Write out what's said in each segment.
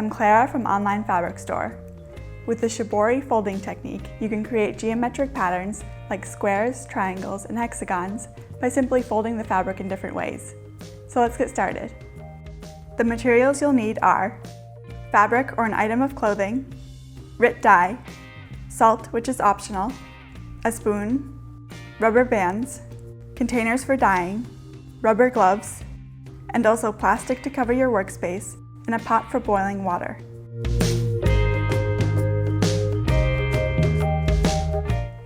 I'm Clara from Online Fabric Store. With the shibori folding technique, you can create geometric patterns like squares, triangles, and hexagons by simply folding the fabric in different ways. So let's get started. The materials you'll need are fabric or an item of clothing, RIT dye, salt, which is optional, a spoon, rubber bands, containers for dyeing, rubber gloves, and also plastic to cover your workspace, and a pot for boiling water.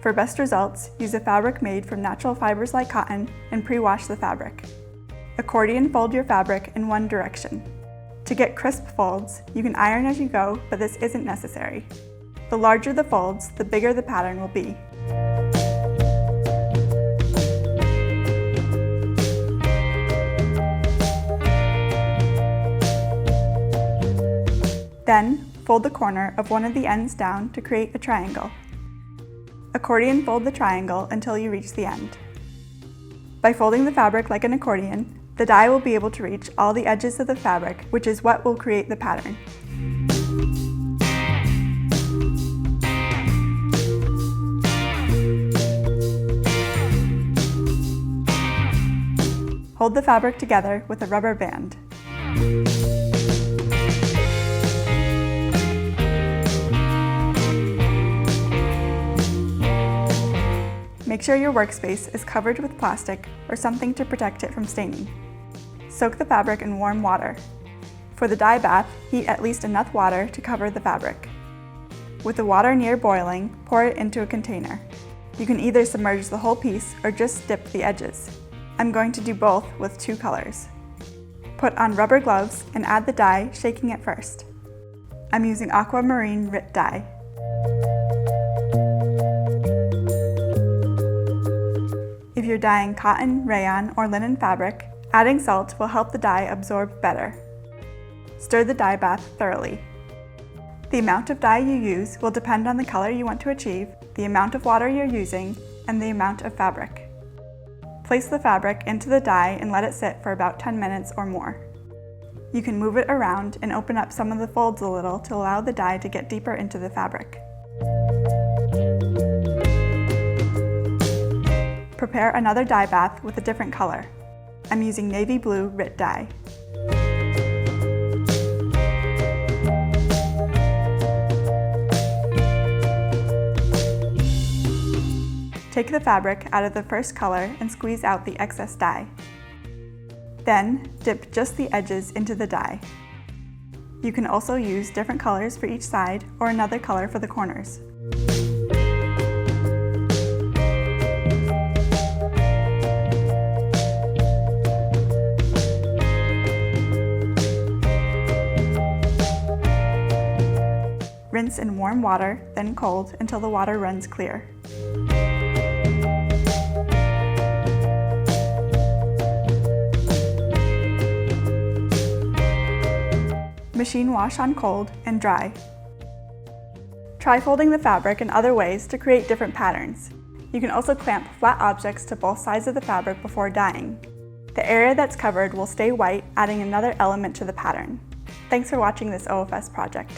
For best results, use a fabric made from natural fibers like cotton and pre-wash the fabric. Accordion fold your fabric in one direction. To get crisp folds, you can iron as you go, but this isn't necessary. The larger the folds, the bigger the pattern will be. Then, fold the corner of one of the ends down to create a triangle. Accordion fold the triangle until you reach the end. By folding the fabric like an accordion, the dye will be able to reach all the edges of the fabric, which is what will create the pattern. Hold the fabric together with a rubber band. Make sure your workspace is covered with plastic or something to protect it from staining. Soak the fabric in warm water. For the dye bath, heat at least enough water to cover the fabric. With the water near boiling, pour it into a container. You can either submerge the whole piece or just dip the edges. I'm going to do both with 2 colors. Put on rubber gloves and add the dye, shaking it first. I'm using aquamarine RIT dye. If you're dyeing cotton, rayon, or linen fabric, adding salt will help the dye absorb better. Stir the dye bath thoroughly. The amount of dye you use will depend on the color you want to achieve, the amount of water you're using, and the amount of fabric. Place the fabric into the dye and let it sit for about 10 minutes or more. You can move it around and open up some of the folds a little to allow the dye to get deeper into the fabric. Prepare another dye bath with a different color. I'm using navy blue RIT dye. Take the fabric out of the first color and squeeze out the excess dye. Then, dip just the edges into the dye. You can also use different colors for each side or another color for the corners. Rinse in warm water, then cold, until the water runs clear. Machine wash on cold and dry. Try folding the fabric in other ways to create different patterns. You can also clamp flat objects to both sides of the fabric before dyeing. The area that's covered will stay white, adding another element to the pattern. Thanks for watching this OFS project.